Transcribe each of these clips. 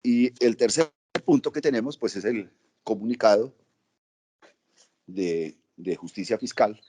Y el tercer punto que tenemos, pues, es el comunicado de justicia fiscal,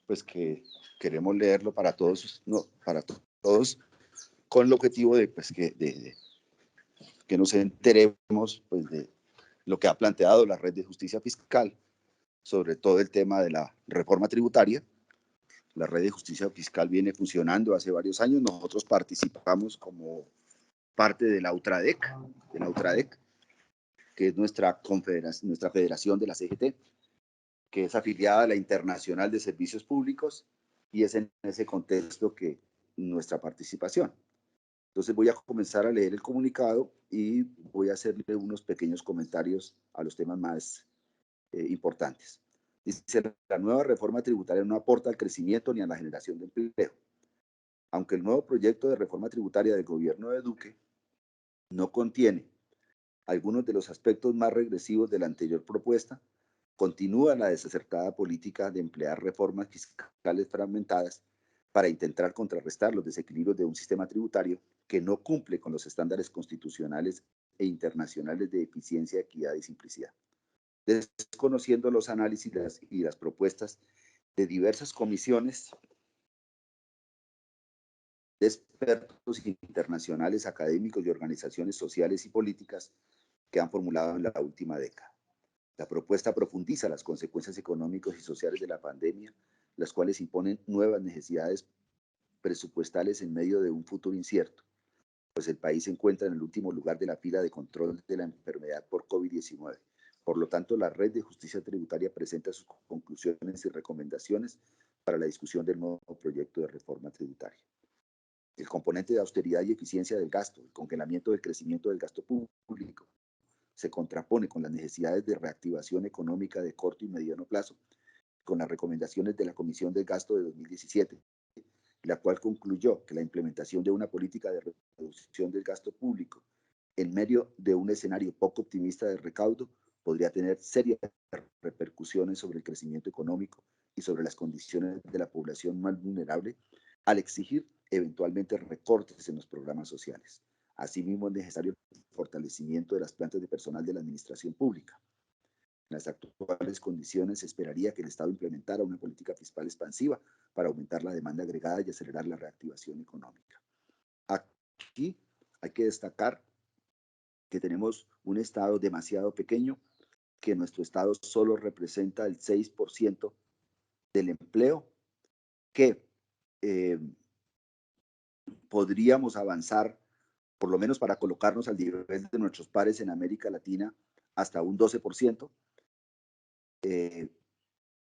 pues que queremos leerlo para todos, no, para todos, con el objetivo de, pues, que nos enteremos, pues, de lo que ha planteado la red de justicia fiscal sobre todo el tema de la reforma tributaria. La red de justicia fiscal viene funcionando hace varios años. Nosotros participamos como parte de la UTRADEC, que es nuestra federación de la CGT, que es afiliada a la Internacional de Servicios Públicos, y es en ese contexto que nuestra participación. Entonces voy a comenzar a leer el comunicado y voy a hacerle unos pequeños comentarios a los temas más importantes. Dice, la nueva reforma tributaria no aporta al crecimiento ni a la generación de empleo. Aunque el nuevo proyecto de reforma tributaria del gobierno de Duque no contiene algunos de los aspectos más regresivos de la anterior propuesta, continúa la desacertada política de emplear reformas fiscales fragmentadas para intentar contrarrestar los desequilibrios de un sistema tributario que no cumple con los estándares constitucionales e internacionales de eficiencia, equidad y simplicidad. Desconociendo los análisis y las propuestas de diversas comisiones de expertos internacionales, académicos y organizaciones sociales y políticas que han formulado en la última década. La propuesta profundiza las consecuencias económicas y sociales de la pandemia, las cuales imponen nuevas necesidades presupuestales en medio de un futuro incierto, pues el país se encuentra en el último lugar de la fila de control de la enfermedad por COVID-19. Por lo tanto, la Red de Justicia Tributaria presenta sus conclusiones y recomendaciones para la discusión del nuevo proyecto de reforma tributaria. El componente de austeridad y eficiencia del gasto, el congelamiento del crecimiento del gasto público, se contrapone con las necesidades de reactivación económica de corto y mediano plazo, con las recomendaciones de la Comisión del Gasto de 2017, la cual concluyó que la implementación de una política de reducción del gasto público en medio de un escenario poco optimista de recaudo podría tener serias repercusiones sobre el crecimiento económico y sobre las condiciones de la población más vulnerable al exigir eventualmente recortes en los programas sociales. Asimismo, es necesario el fortalecimiento de las plantas de personal de la administración pública. En las actuales condiciones se esperaría que el Estado implementara una política fiscal expansiva para aumentar la demanda agregada y acelerar la reactivación económica. Aquí hay que destacar que tenemos un Estado demasiado pequeño, que nuestro Estado solo representa el 6% del empleo, que podríamos avanzar, por lo menos para colocarnos al nivel de nuestros pares en América Latina, hasta un 12%,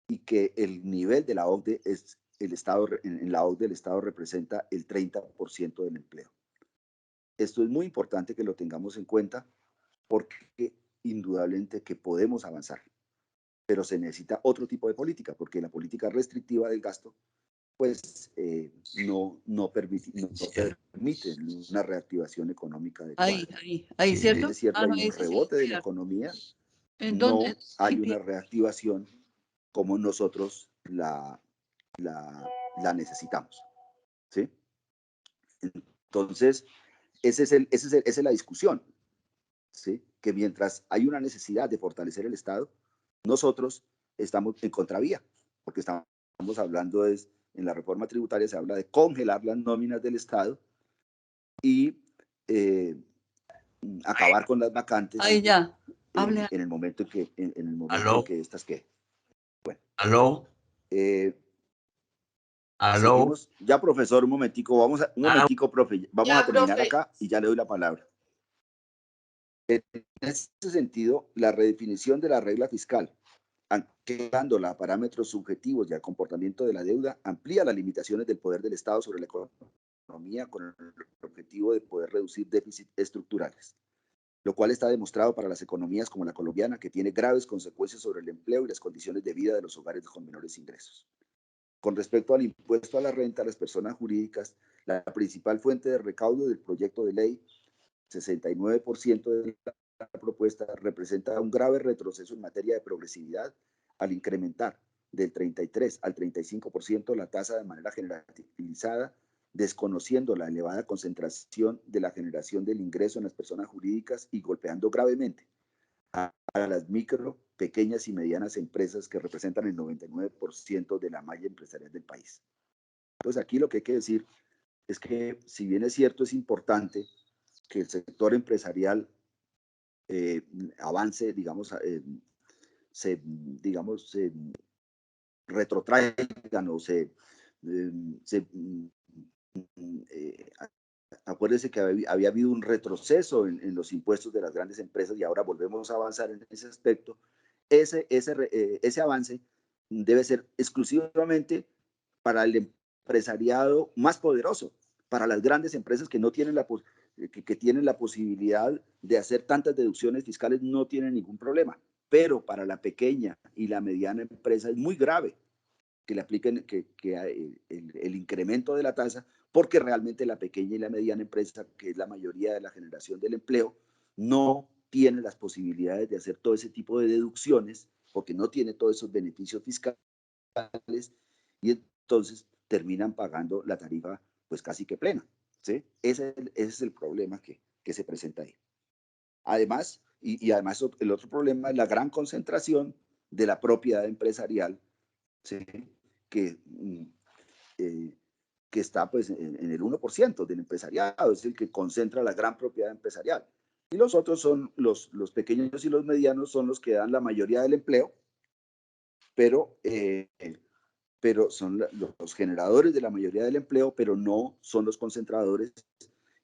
y que el nivel de la OCDE es el Estado, en la OCDE el Estado representa el 30% del empleo. Esto es muy importante que lo tengamos en cuenta porque indudablemente que podemos avanzar, pero se necesita otro tipo de política, porque la política restrictiva del gasto pues no permite una reactivación económica adecuada. Ahí, Si bien ¿cierto? es cierto, hay No, un ese sí, rebote de la claro. economía, ¿En no dónde? hay una reactivación como nosotros la necesitamos. ¿Sí? Entonces, esa es la discusión. ¿Sí? Que mientras hay una necesidad de fortalecer el Estado, nosotros estamos en contravía, porque estamos hablando en la reforma tributaria se habla de congelar las nóminas del Estado y acabar con las vacantes Ahí ya. en Hable. el momento en ¿Aló? que estas queden. Bueno, ¿Aló? ¿Aló? seguimos. Ya, profesor, un momentico, profe, vamos a terminar profe. acá y ya le doy la palabra. En este sentido, la redefinición de la regla fiscal, anclándola a parámetros subjetivos y al comportamiento de la deuda, amplía las limitaciones del poder del Estado sobre la economía con el objetivo de poder reducir déficits estructurales, lo cual está demostrado para las economías como la colombiana, que tiene graves consecuencias sobre el empleo y las condiciones de vida de los hogares con menores ingresos. Con respecto al impuesto a la renta a las personas jurídicas, la principal fuente de recaudo del proyecto de ley, 69% de la propuesta, representa un grave retroceso en materia de progresividad al incrementar del 33 al 35% la tasa de manera generalizada desconociendo la elevada concentración de la generación del ingreso en las personas jurídicas y golpeando gravemente a las micro, pequeñas y medianas empresas que representan el 99% de la malla empresarial del país. Entonces aquí lo que hay que decir es que, si bien es cierto, es importante que el sector empresarial avance, digamos, se retrotraigan o se eh, acuérdese que había habido un retroceso en los impuestos de las grandes empresas y ahora volvemos a avanzar en ese aspecto. Ese avance debe ser exclusivamente para el empresariado más poderoso, para las grandes empresas que no tienen que tienen la posibilidad de hacer tantas deducciones fiscales, no tienen ningún problema. Pero para la pequeña y la mediana empresa es muy grave que le apliquen el incremento de la tasa, porque realmente la pequeña y la mediana empresa, que es la mayoría de la generación del empleo, no tiene las posibilidades de hacer todo ese tipo de deducciones, porque no tiene todos esos beneficios fiscales, y entonces terminan pagando la tarifa pues casi que plena. ¿Sí? Ese es el problema que se presenta ahí. Además, además el otro problema es la gran concentración de la propiedad empresarial, ¿sí? que, eh, que está pues en el 1% del empresariado, es el que concentra la gran propiedad empresarial. Y los otros son los pequeños y los medianos, son los que dan la mayoría del empleo, pero, pero son los generadores de la mayoría del empleo, pero no son los concentradores,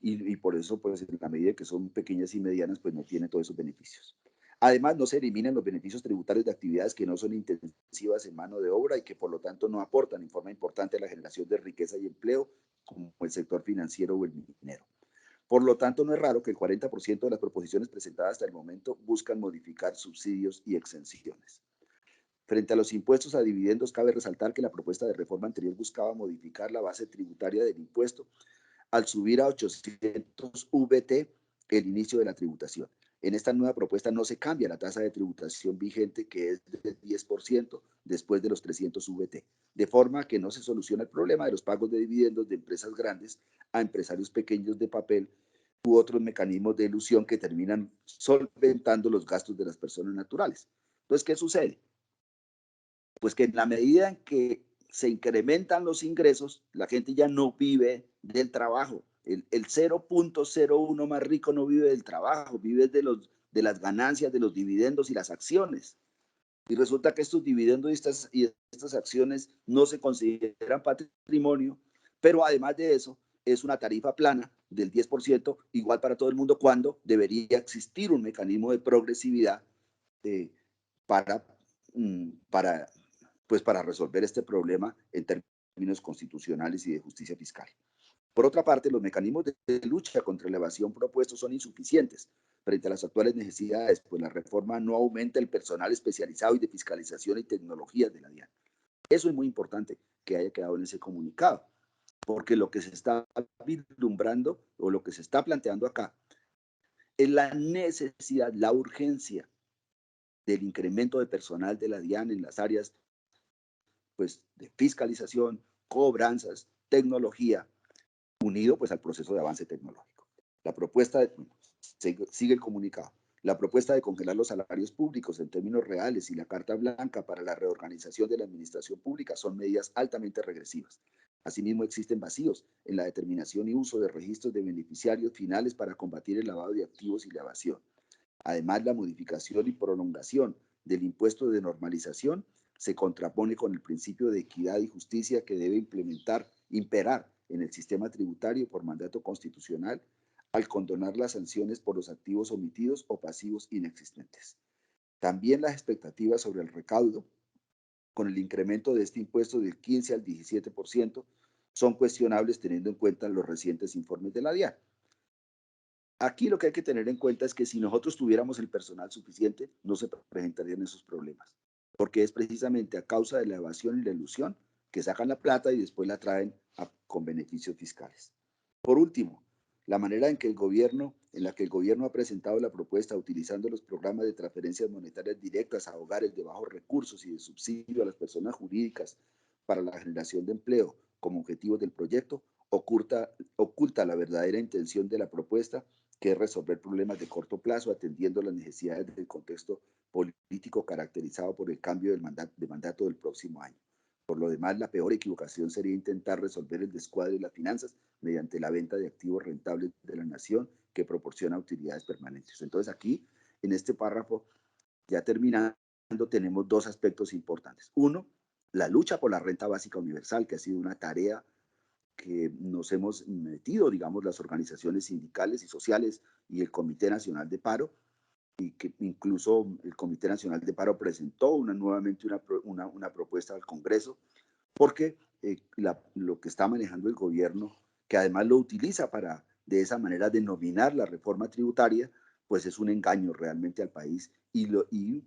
y por eso, pues, en la medida que son pequeñas y medianas, pues no tienen todos esos beneficios. Además, no se eliminan los beneficios tributarios de actividades que no son intensivas en mano de obra y que por lo tanto no aportan en forma importante a la generación de riqueza y empleo, como el sector financiero o el minero. Por lo tanto, no es raro que el 40% de las proposiciones presentadas hasta el momento buscan modificar subsidios y exenciones. Frente a los impuestos a dividendos, cabe resaltar que la propuesta de reforma anterior buscaba modificar la base tributaria del impuesto al subir a 800 VT el inicio de la tributación. En esta nueva propuesta no se cambia la tasa de tributación vigente, que es del 10% después de los 300 VT, de forma que no se soluciona el problema de los pagos de dividendos de empresas grandes a empresarios pequeños de papel u otros mecanismos de ilusión que terminan solventando los gastos de las personas naturales. Entonces, ¿qué sucede? Pues que en la medida en que se incrementan los ingresos, la gente ya no vive del trabajo. El 0.01 más rico no vive del trabajo, vive de las ganancias, de los dividendos y las acciones. Y resulta que estos dividendos y estas acciones no se consideran patrimonio, pero además de eso, es una tarifa plana del 10%, igual para todo el mundo, cuando debería existir un mecanismo de progresividad eh, para, para pues para resolver este problema en términos constitucionales y de justicia fiscal. Por otra parte, los mecanismos de lucha contra la evasión propuestos son insuficientes frente a las actuales necesidades, pues la reforma no aumenta el personal especializado y de fiscalización y tecnologías de la DIAN. Eso es muy importante que haya quedado en ese comunicado, porque lo que se está vislumbrando o lo que se está planteando acá es la necesidad, la urgencia del incremento de personal de la DIAN en las áreas pues, de fiscalización, cobranzas, tecnología, unido pues, al proceso de avance tecnológico. La propuesta, sigue el comunicado, la propuesta de congelar los salarios públicos en términos reales y la carta blanca para la reorganización de la administración pública son medidas altamente regresivas. Asimismo, existen vacíos en la determinación y uso de registros de beneficiarios finales para combatir el lavado de activos y la evasión. Además, la modificación y prolongación del impuesto de normalización se contrapone con el principio de equidad y justicia que debe imperar en el sistema tributario por mandato constitucional al condonar las sanciones por los activos omitidos o pasivos inexistentes. También las expectativas sobre el recaudo, con el incremento de este impuesto del 15 al 17%, son cuestionables teniendo en cuenta los recientes informes de la DIAN. Aquí lo que hay que tener en cuenta es que si nosotros tuviéramos el personal suficiente, no se presentarían esos problemas, porque es precisamente a causa de la evasión y la ilusión que sacan la plata y después la traen con beneficios fiscales. Por último, la manera en la que el gobierno ha presentado la propuesta utilizando los programas de transferencias monetarias directas a hogares de bajos recursos y de subsidio a las personas jurídicas para la generación de empleo como objetivos del proyecto, oculta la verdadera intención de la propuesta, que es resolver problemas de corto plazo, atendiendo las necesidades del contexto político caracterizado por el cambio de mandato del próximo año. Por lo demás, la peor equivocación sería intentar resolver el descuadre de las finanzas mediante la venta de activos rentables de la nación que proporciona utilidades permanentes. Entonces aquí, en este párrafo, ya terminando, tenemos dos aspectos importantes. Uno, la lucha por la renta básica universal, que ha sido una tarea que nos hemos metido, digamos, las organizaciones sindicales y sociales y el Comité Nacional de Paro, y que incluso el Comité Nacional de Paro presentó nuevamente una propuesta al Congreso, porque lo que está manejando el gobierno, que además lo utiliza para de esa manera denominar la reforma tributaria, pues es un engaño realmente al país y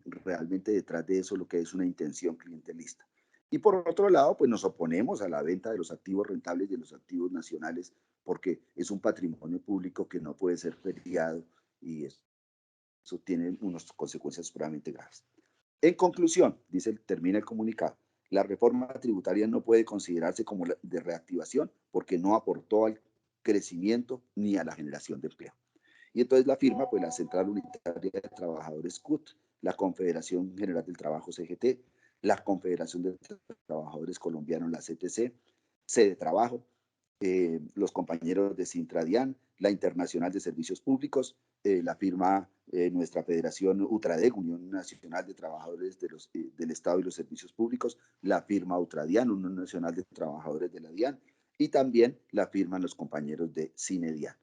realmente detrás de eso lo que es una intención clientelista. Y por otro lado, pues nos oponemos a la venta de los activos rentables y de los activos nacionales porque es un patrimonio público que no puede ser feriado y eso tiene unas consecuencias supremamente graves. En conclusión, termina el comunicado, la reforma tributaria no puede considerarse como de reactivación porque no aportó al crecimiento ni a la generación de empleo. Y entonces la firma, pues la Central Unitaria de Trabajadores CUT, la Confederación General del Trabajo CGT, la Confederación de Trabajadores Colombianos, la CTC, Sede Trabajo, los compañeros de Sintradian, la Internacional de Servicios Públicos, la firma nuestra Federación UTRADEC, Unión Nacional de Trabajadores del Estado y los Servicios Públicos, la firma UTRADIAN, Unión Nacional de Trabajadores de la DIAN, y también la firman los compañeros de CINEDIAN.